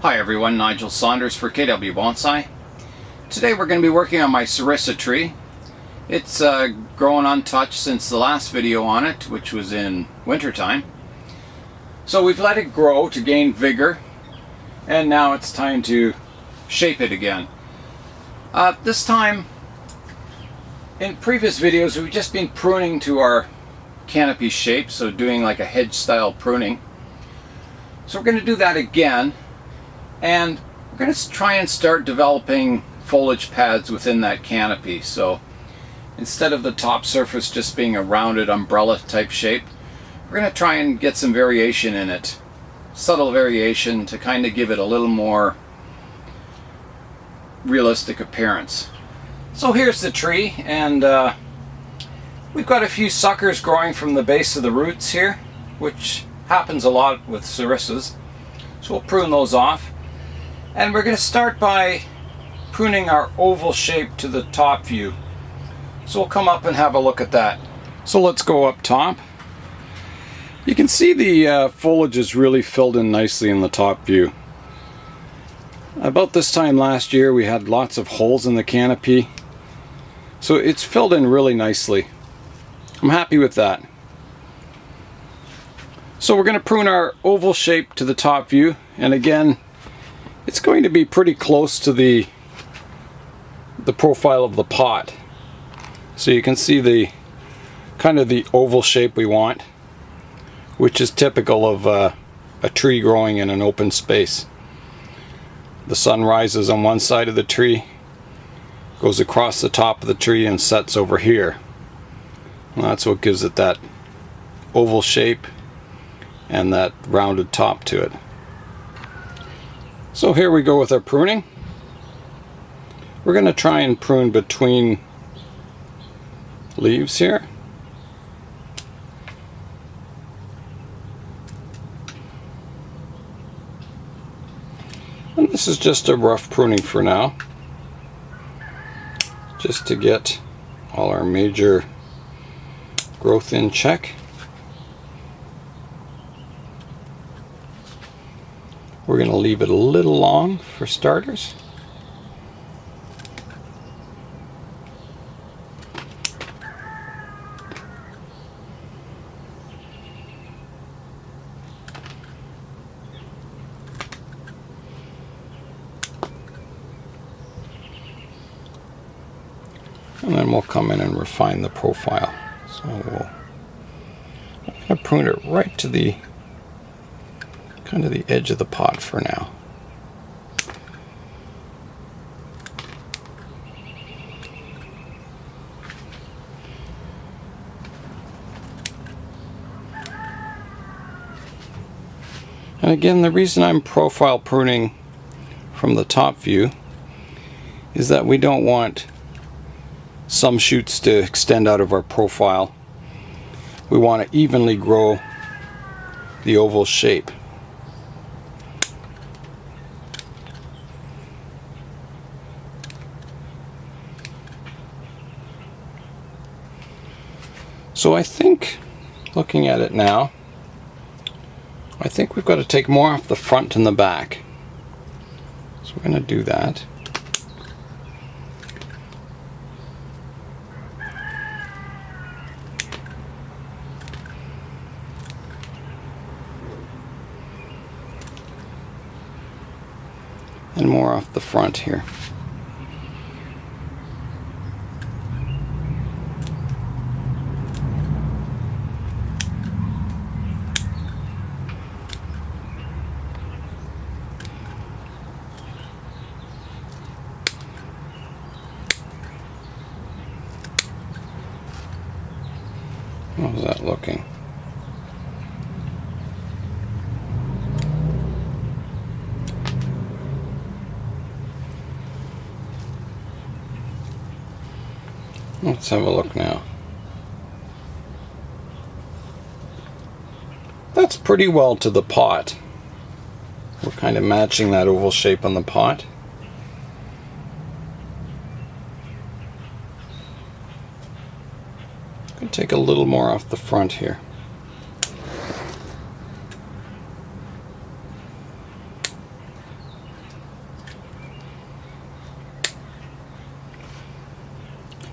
Hi everyone, Nigel Saunders for KW Bonsai. Today we're going to be working on my Serissa tree. It's grown untouched since the last video on it, which was in wintertime. So we've let it grow to gain vigor, and now it's time to shape it again. This time, in previous videos, we've just been pruning to our canopy shape, so doing like a hedge style pruning. So we're going to do that again, and we're going to try and start developing foliage pads within that canopy. So instead of the top surface just being a rounded umbrella type shape, we're going to try and get some variation in it, subtle variation, to kind of give it a little more realistic appearance. So here's the tree, and we've got a few suckers growing from the base of the roots here, which happens a lot with Serissas. So we'll prune those off. And we're going to start by pruning our oval shape to the top view. So we'll come up and have a look at that. So let's go up top. You can see the foliage is really filled in nicely in the top view. About this time last year we had lots of holes in the canopy. So it's filled in really nicely. I'm happy with that. So we're going to prune our oval shape to the top view, and again it's going to be pretty close to the profile of the pot. So you can see the kind of the oval shape we want, which is typical of a tree growing in an open space. The sun rises on one side of the tree, goes across the top of the tree and sets over here. And that's what gives it that oval shape and that rounded top to it. So here we go with our pruning. We're going to try and prune between leaves here. And this is just a rough pruning for now, just to get all our major growth in check. We're going to leave it a little long for starters. And then we'll come in and refine the profile. So I'm going to prune it right to the kind of the edge of the pot for now. And again, the reason I'm profile pruning from the top view is that we don't want some shoots to extend out of our profile. We want to evenly grow the oval shape. So I think, looking at it now, I think we've got to take more off the front and the back. So we're going to do that. And more off the front here. How's that looking? Let's have a look now. That's pretty well to the pot. We're kind of matching that oval shape on the pot. I'm going to take a little more off the front here.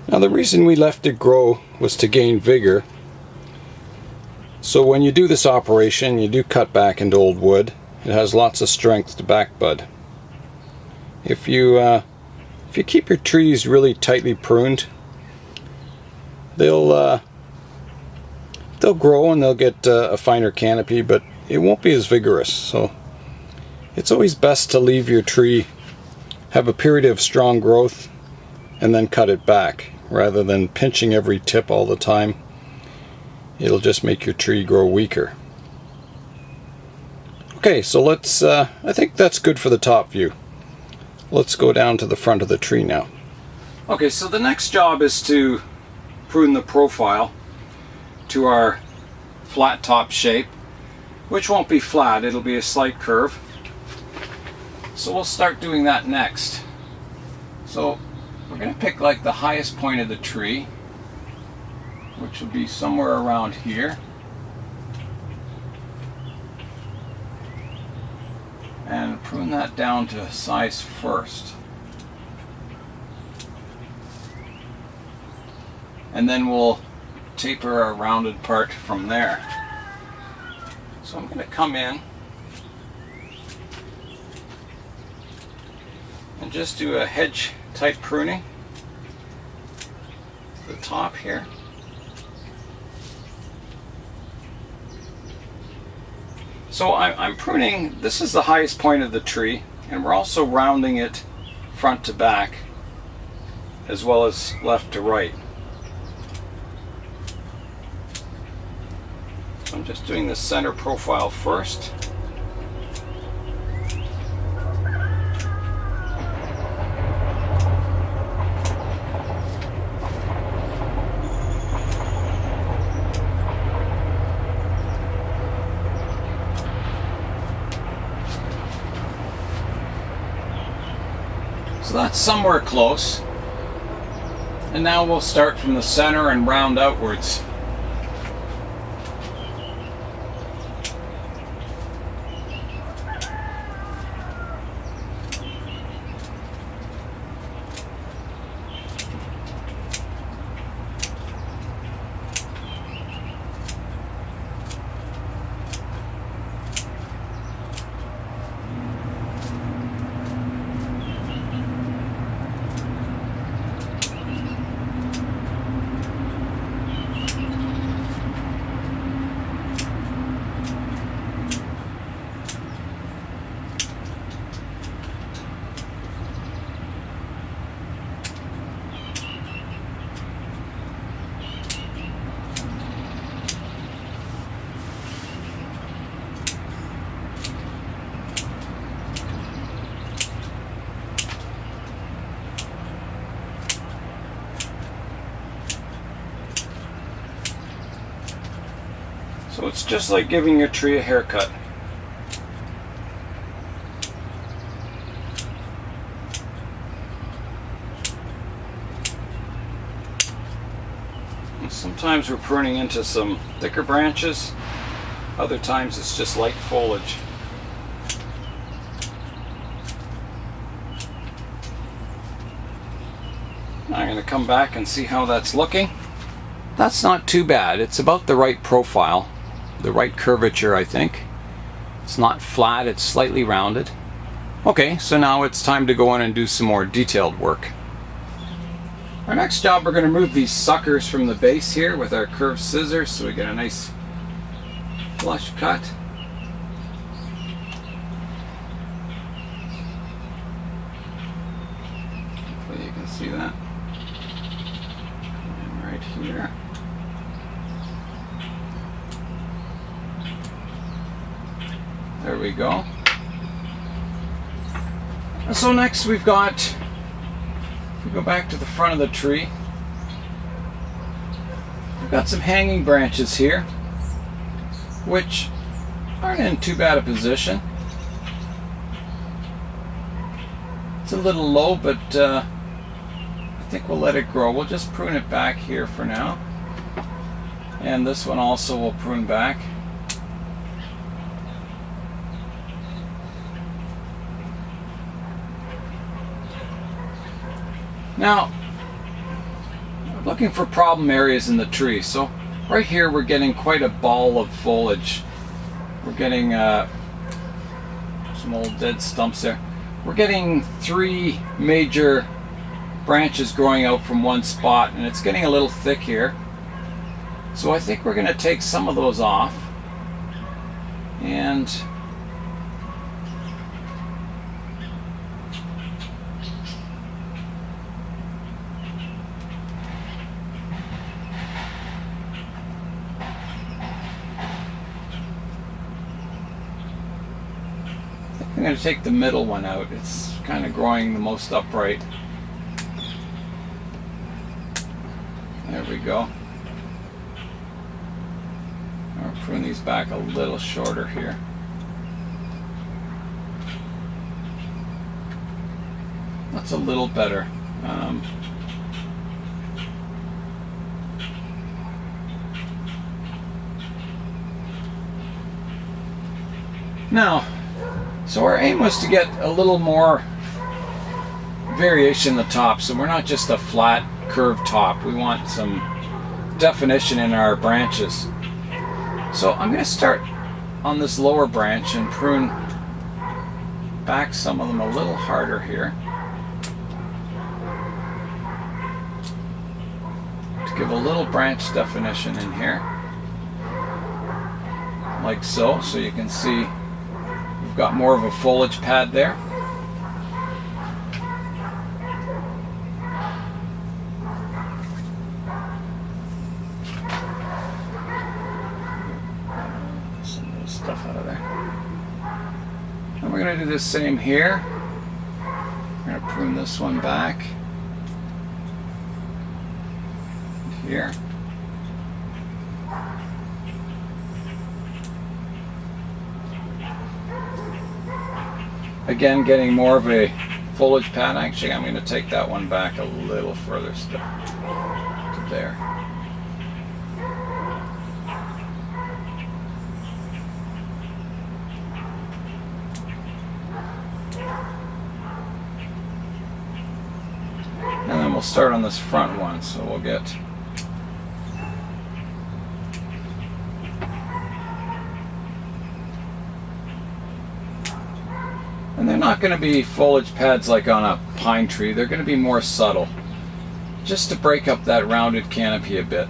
Now the reason we left it grow was to gain vigor. So when you do this operation, you do cut back into old wood. It has lots of strength to back bud. If you keep your trees really tightly pruned, they'll grow and they'll get a finer canopy, but it won't be as vigorous. So it's always best to leave your tree have a period of strong growth and then cut it back, rather than pinching every tip all the time. It'll just make your tree grow weaker. Okay, so let's, I think that's good for the top view. Let's go down to the front of the tree now. Okay, so the next job is to prune the profile to our flat top shape, which won't be flat, it'll be a slight curve. So we'll start doing that next. So we're going to pick like the highest point of the tree, which will be somewhere around here. And prune that down to size first. And then we'll taper our rounded part from there. So I'm going to come in and just do a hedge type pruning to the top here. So I'm pruning, this is the highest point of the tree, and we're also rounding it front to back as well as left to right. So I'm just doing the center profile first. So that's somewhere close. And now we'll start from the center and round outwards. So it's just like giving your tree a haircut. And sometimes we're pruning into some thicker branches, other times it's just light foliage. Now I'm going to come back and see how that's looking. That's not too bad. It's about the right profile. The right curvature, I think. It's not flat, it's slightly rounded. Okay, so now it's time to go in and do some more detailed work. Our next job, we're going to remove these suckers from the base here with our curved scissors so we get a nice flush cut. Hopefully you can see that. And right here. There we go. So next we've got, if we go back to the front of the tree, we've got some hanging branches here, which aren't in too bad a position. It's a little low, but I think we'll let it grow. We'll just prune it back here for now. And this one also will prune back. Now, looking for problem areas in the tree. So right here we're getting quite a ball of foliage. We're getting some old dead stumps there. We're getting 3 major branches growing out from one spot, and it's getting a little thick here. So I think we're going to take some of those off, and I'm going to take the middle one out. It's kind of growing the most upright. There we go. I'll prune these back a little shorter here. That's a little better. Now, so our aim was to get a little more variation in the top, so we're not just a flat curved top. We want some definition in our branches. So I'm going to start on this lower branch and prune back some of them a little harder here to give a little branch definition in here, like so. So you can see we've got more of a foliage pad there. Some of this stuff out of there. And we're going to do the same here. We're going to prune this one back. Here. Again, getting more of a foliage pad. Actually, I'm going to take that one back a little further still to there. And then we'll start on this front one, so we'll get and they're not going to be foliage pads like on a pine tree. They're going to be more subtle, just to break up that rounded canopy a bit.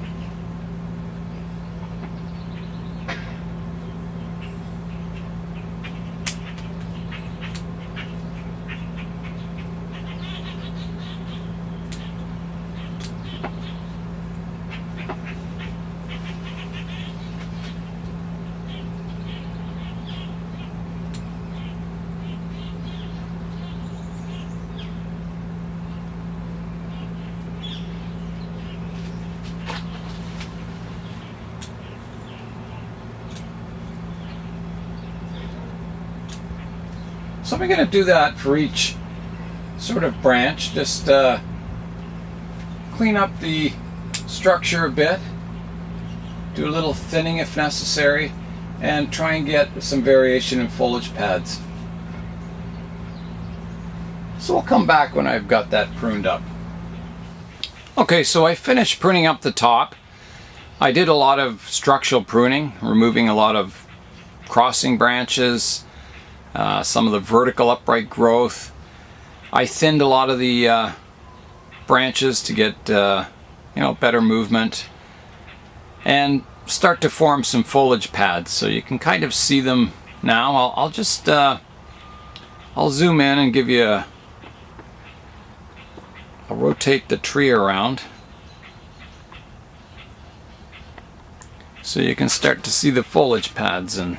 So we're going to do that for each sort of branch. Just clean up the structure a bit, do a little thinning if necessary, and try and get some variation in foliage pads. So we'll come back when I've got that pruned up. Okay, so I finished pruning up the top. I did a lot of structural pruning, removing a lot of crossing branches, some of the vertical upright growth. I thinned a lot of the branches to get better movement and start to form some foliage pads, so you can kind of see them now. I'll just I'll zoom in and give you I'll rotate the tree around so you can start to see the foliage pads. And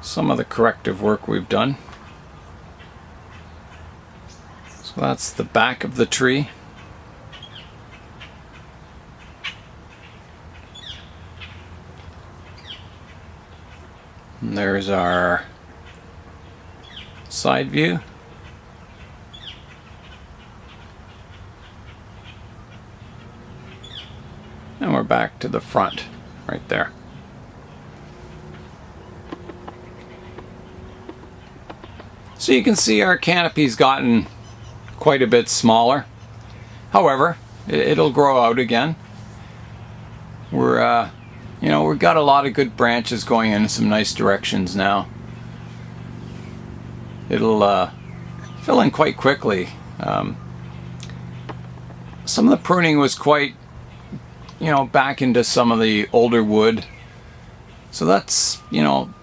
some of the corrective work we've done. So that's the back of the tree. And there's our side view. And we're back to the front right there. So you can see our canopy's gotten quite a bit smaller. However, it'll grow out again. We're, you know, we've got a lot of good branches going in some nice directions now. It'll fill in quite quickly. Some of the pruning was quite, you know, back into some of the older wood. So that's, you know,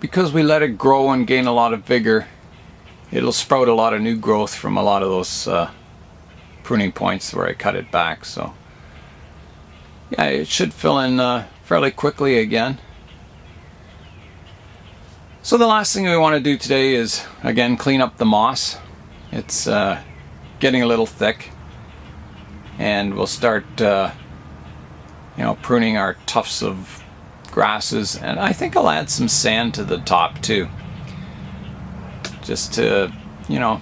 because we let it grow and gain a lot of vigor, it'll sprout a lot of new growth from a lot of those pruning points where I cut it back. So yeah, it should fill in fairly quickly again. So the last thing we want to do today is, again, clean up the moss. It's getting a little thick, and we'll start you know, pruning our tufts of grasses, and I think I'll add some sand to the top too, just to, you know,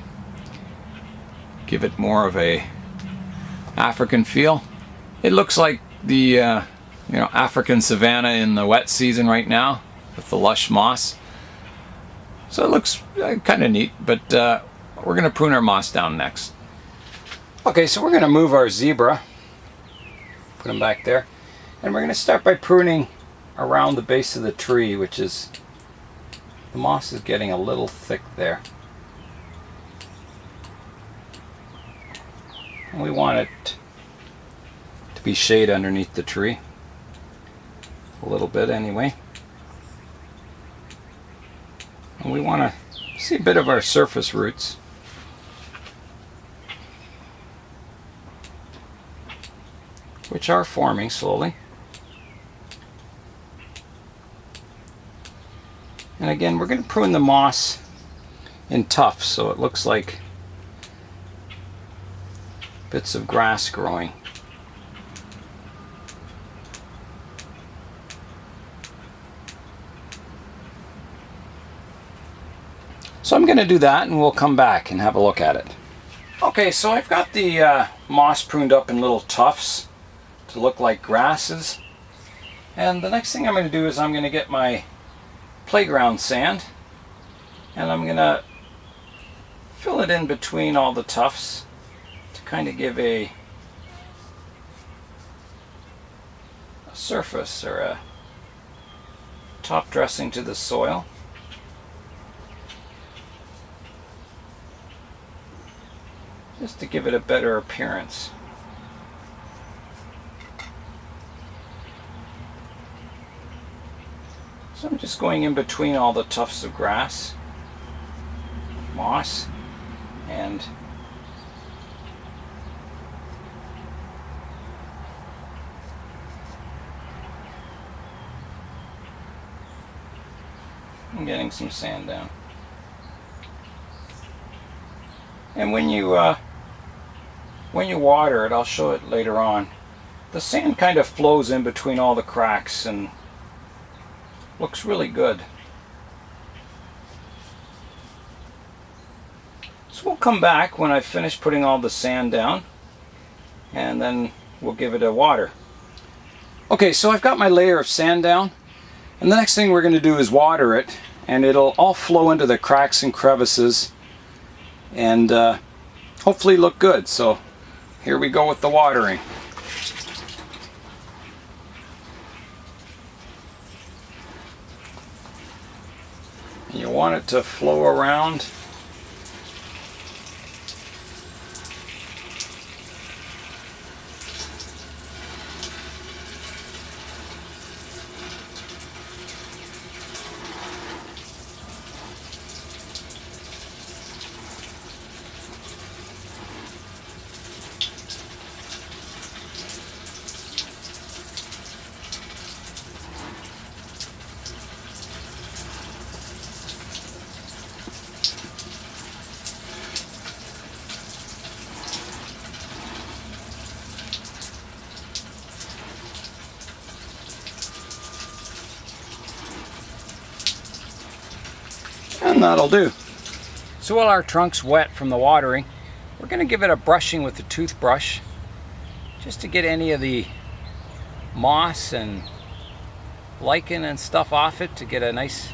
give it more of a African feel. It looks like the you know, African savanna in the wet season right now with the lush moss. So it looks kind of neat, but we're going to prune our moss down next. Okay, so we're going to move our zebra, put him back there, and we're going to start by pruning around the base of the tree, which is, the moss is getting a little thick there. And we want it to be shade underneath the tree, a little bit anyway. And we want to see a bit of our surface roots. Which are forming slowly. And again, we're going to prune the moss in tufts, so it looks like bits of grass growing. So I'm going to do that, and we'll come back and have a look at it. Okay, so I've got the moss pruned up in little tufts to look like grasses. And the next thing I'm going to do is I'm going to get my playground sand, and I'm going to fill it in between all the tufts to kind of give a surface or a top dressing to the soil. Just to give it a better appearance. So I'm just going in between all the tufts of grass, moss, and I'm getting some sand down. And when you water it, I'll show it later on, the sand kind of flows in between all the cracks and looks really good. So we'll come back when I've finished putting all the sand down, and then we'll give it a water. Okay, so I've got my layer of sand down, and the next thing we're going to do is water it, and it'll all flow into the cracks and crevices and hopefully look good. So here we go with the watering. You want it to flow around. And that'll do. So while our trunk's wet from the watering, we're going to give it a brushing with the toothbrush just to get any of the moss and lichen and stuff off it, to get a nice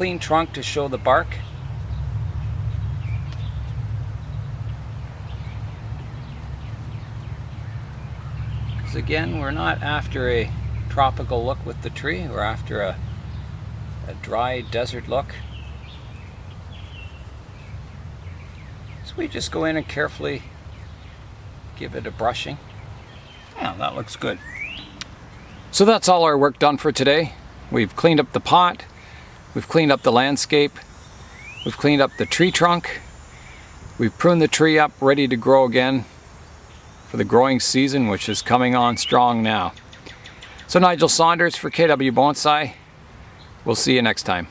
clean trunk to show the bark. Because again, we're not after a tropical look with the tree, we're after a dry desert look. So we just go in and carefully give it a brushing. Yeah, that looks good. So that's all our work done for today. We've cleaned up the pot, we've cleaned up the landscape, we've cleaned up the tree trunk, we've pruned the tree up ready to grow again for the growing season, which is coming on strong now. So Nigel Saunders for KW Bonsai. We'll see you next time.